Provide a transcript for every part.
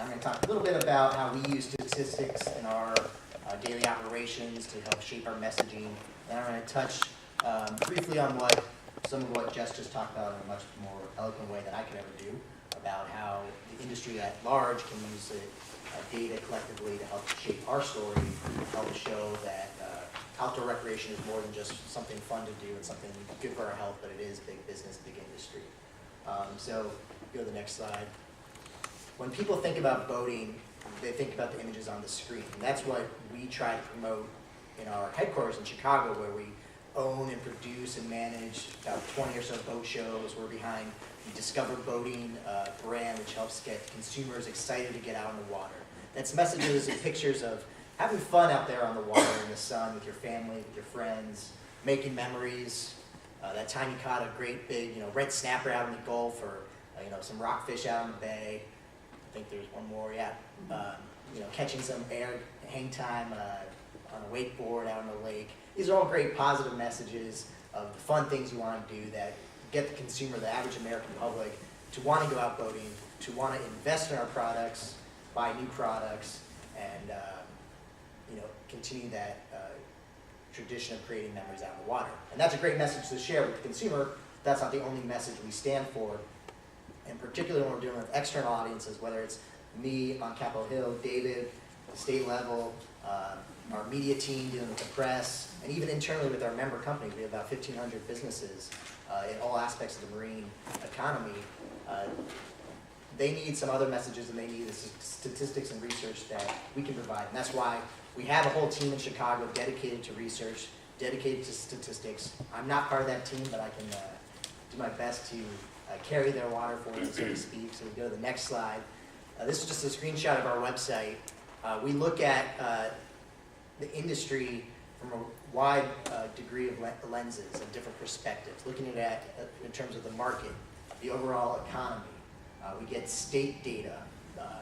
I'm going to talk a little bit about how we use statistics in our daily operations to help shape our messaging. And I'm going to touch briefly on some of what Jess just talked about in a much more eloquent way than I could ever do, about how the industry at large can use data collectively to help shape our story, help show that outdoor recreation is more than just something fun to do and something good for our health, but it is big business, big industry. So go to the next slide. When people think about boating, they think about the images on the screen. And that's what we try to promote in our headquarters in Chicago, where we own and produce and manage about 20 or so boat shows. We're behind the Discover Boating brand, which helps get consumers excited to get out on the water. That's messages and pictures of having fun out there on the water in the sun with your family, with your friends, making memories. That time you caught a great big, red snapper out in the Gulf, or some rockfish out in the bay. I think there's one more, yeah. Catching some air hang time on a wakeboard out on the lake. These are all great positive messages of the fun things you want to do that get the consumer, the average American public, to want to go out boating, to want to invest in our products, buy new products, and continue that tradition of creating memories out in the water. And that's a great message to share with the consumer. That's not the only message we stand for. And particularly when we're dealing with external audiences, whether it's me on Capitol Hill, David, the state level, our media team dealing with the press, and even internally with our member companies. We have about 1,500 businesses in all aspects of the marine economy. They need some other messages, and they need the statistics and research that we can provide. And that's why we have a whole team in Chicago dedicated to research, dedicated to statistics. I'm not part of that team, but I can do my best to carry their water for them, so to speak. So we go to the next slide. This is just a screenshot of our website. We look at the industry from a wide degree of lenses and different perspectives, looking at it in terms of the market, the overall economy. We get state data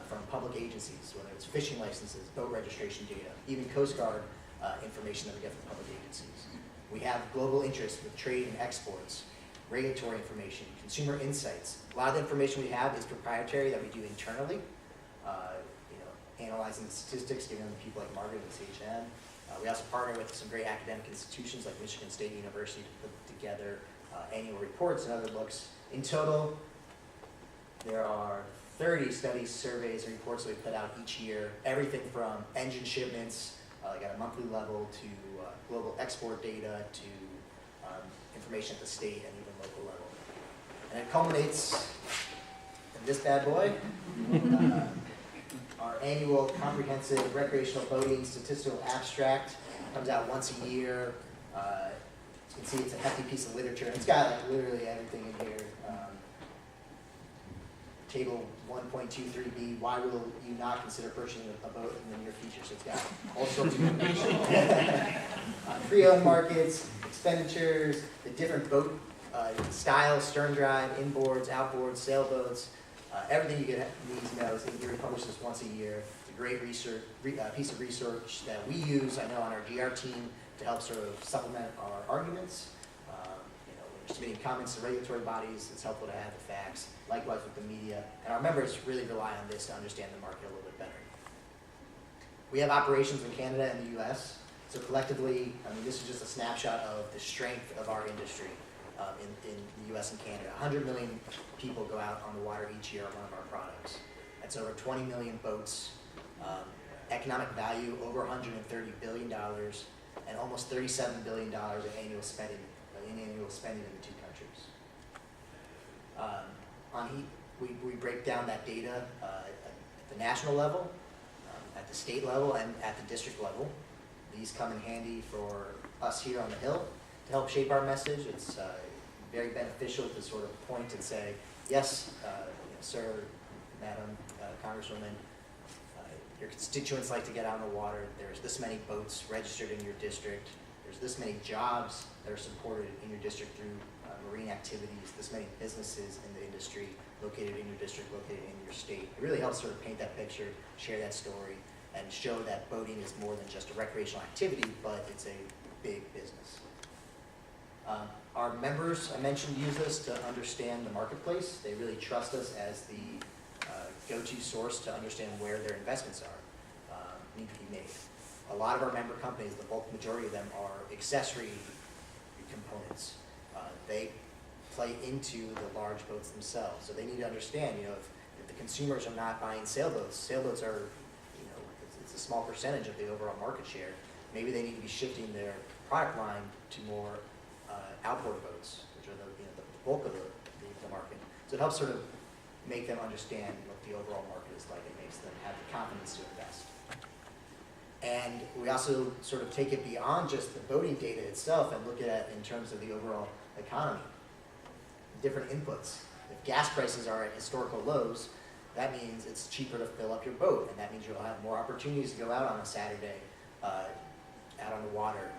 from public agencies, whether it's fishing licenses, boat registration data, even Coast Guard information that we get from public agencies. We have global interest with trade and exports, regulatory information, consumer insights. A lot of the information we have is proprietary that we do internally, analyzing the statistics, giving them to people like Margaret and CHN. We also partner with some great academic institutions like Michigan State University to put together annual reports and other looks. In total, there are 30 studies, surveys, and reports that we put out each year, everything from engine shipments, like at a monthly level, to global export data, to information at the state and even local level. And it culminates in this bad boy, our annual comprehensive recreational boating statistical abstract. Comes out once a year. You can see it's a hefty piece of literature. It's got literally everything in here. Table 1.23b, why will you not consider purchasing a boat in the near future? So it's got all sorts of information. Pre-owned markets, expenditures, the different boat styles, stern drive, inboards, outboards, sailboats, everything you need to know is in here. We publish this once a year. It's a great research, piece of research that we use, I know, on our GR team to help sort of supplement our arguments. When you're submitting comments to regulatory bodies, it's helpful to have the facts. Likewise with the media. And our members really rely on this to understand the market a little bit better. We have operations in Canada and the US. So collectively, this is just a snapshot of the strength of our industry in the US and Canada. 100 million people go out on the water each year on one of our products. That's over 20 million boats, economic value over $130 billion, and almost $37 billion in annual spending in the two countries. We break down that data at the national level, at the state level, and at the district level. These come in handy for us here on the Hill to help shape our message. It's very beneficial to sort of point and say, yes, sir, madam, congresswoman, your constituents like to get out on the water. There's this many boats registered in your district. There's this many jobs that are supported in your district through marine activities, this many businesses in the industry located in your district, located in your state. It really helps sort of paint that picture, share that story, and show that boating is more than just a recreational activity, but it's a big business. Our members, I mentioned, use this to understand the marketplace. They really trust us as the go-to source to understand where their investments are, need to be made. A lot of our member companies, the bulk majority of them, are accessory components. They play into the large boats themselves, so they need to understand, if the consumers are not buying sailboats are, it's a small percentage of the overall market share. Maybe they need to be shifting their product line to more outboard boats, which are the bulk of the market. So it helps sort of make them understand what the overall market is like. It makes them have the confidence to invest. And we also sort of take it beyond just the boating data itself and look at it in terms of the overall economy. Different inputs. If gas prices are at historical lows, that means it's cheaper to fill up your boat, and that means you'll have more opportunities to go out on a Saturday, out on the water.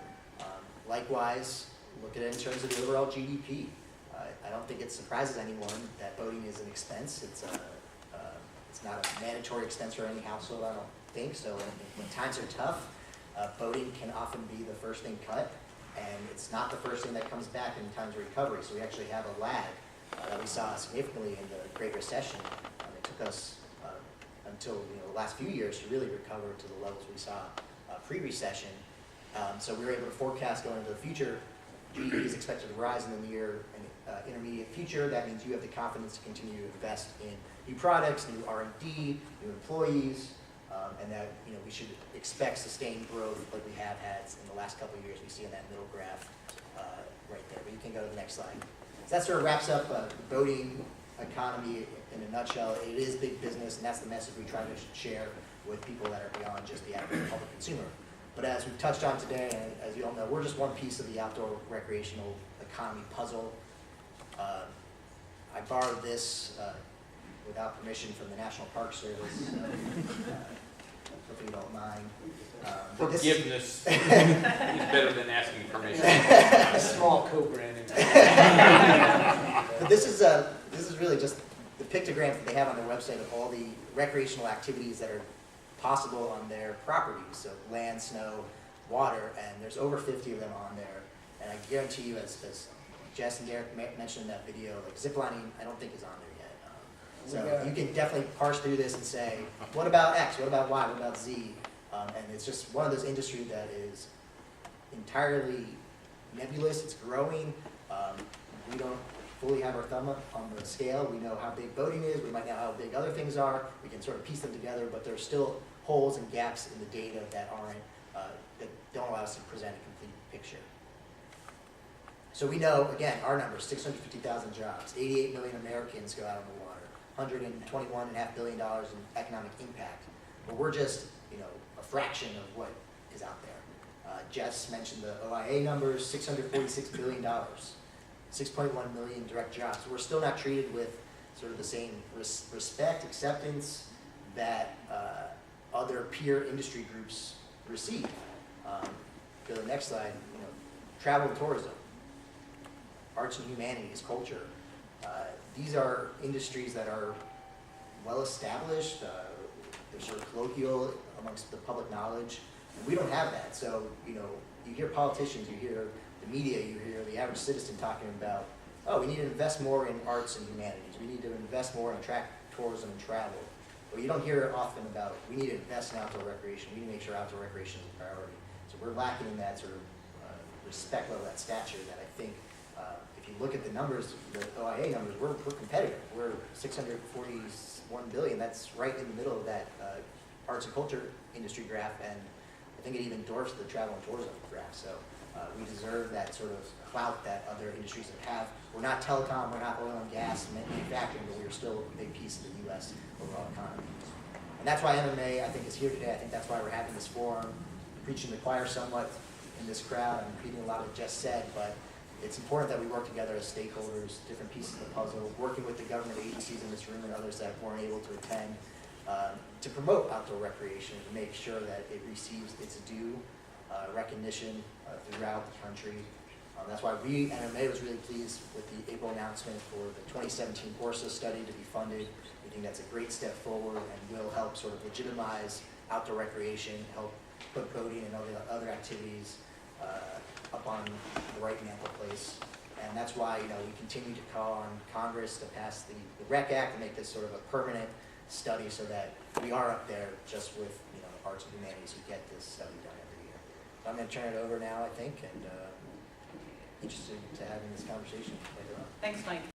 Likewise, look at it in terms of the overall GDP. I don't think it surprises anyone that boating is an expense. It's not a mandatory expense for any household, I don't think. So when times are tough, boating can often be the first thing cut, and it's not the first thing that comes back in times of recovery. So we actually have a lag that we saw significantly in the Great Recession. It took us until the last few years to really recover to the levels we saw pre-recession. So we were able to forecast going into the future. GDP is expected to rise in the near and intermediate future. That means you have the confidence to continue to invest in new products, new R&D, new employees, and that we should expect sustained growth like we have had in the last couple of years. We see in that middle graph right there. But you can go to the next slide. So that sort of wraps up the boating economy in a nutshell. It is big business, and that's the message we try to share with people that are beyond just the average public consumer. But as we've touched on today, and as you all know, we're just one piece of the outdoor recreational economy puzzle. I borrowed this without permission from the National Park Service. Hope you don't mind. Forgiveness is better than asking permission. A small co-branding. But this is really just the pictograms that they have on their website of all the recreational activities that are possible on their properties. So land, snow, water, and there's over 50 of them on there. And I guarantee you, as Jess and Derek mentioned in that video, like ziplining, I don't think is on there yet. So you can definitely parse through this and say, what about X? What about Y? What about Z? And it's just one of those industries that is entirely nebulous. It's growing. We don't fully have our thumb up on the scale. We know how big boating is. We might know how big other things are. We can sort of piece them together, but there's still holes and gaps in the data that that don't allow us to present a complete picture. So we know, again, our numbers, 650,000 jobs, 88 million Americans go out on the water, $121.5 billion in economic impact. But we're just, a fraction of what is out there. Jess mentioned the OIA numbers, $646 billion, 6.1 million direct jobs. So we're still not treated with sort of the same respect, acceptance that other peer industry groups receive. Go to the next slide. Travel and tourism, arts and humanities, culture. These are industries that are well established. They're sort of colloquial amongst the public knowledge. And we don't have that. So, you hear politicians, you hear the media, you hear the average citizen talking about, oh, we need to invest more in arts and humanities. We need to invest more in attract tourism and travel. But you don't hear often about, we need to invest in outdoor recreation. We need to make sure outdoor recreation is a priority. So we're lacking in that sort of respect level, that stature that I think, if you look at the numbers, the OIA numbers, we're competitive. We're 641 billion. That's right in the middle of that arts and culture industry graph, and I think it even dwarfs the travel and tourism graph. So we deserve that sort of clout that other industries have. We're not telecom, we're not oil and gas manufacturing, but we're still a big piece of the U.S. overall economy. And that's why NMMA, I think, is here today. I think that's why we're having this forum, preaching the choir somewhat in this crowd. I'm repeating a lot of what Jess said, but it's important that we work together as stakeholders, different pieces of the puzzle, working with the government agencies in this room and others that weren't able to attend, to promote outdoor recreation, to make sure that it receives its due recognition throughout the country. That's why we, NMMA, was really pleased with the April announcement for the 2017 Corsa study to be funded. We think that's a great step forward and will help sort of legitimize outdoor recreation, help put boating and other activities up on the right mantle-place. And that's why we continue to call on Congress to pass the REC Act and make this sort of a permanent study so that we are up there just with, you know, the arts and humanities who get this study done every year. So I'm going to turn it over now, I think, and interested to having this conversation later on. Thanks, Mike.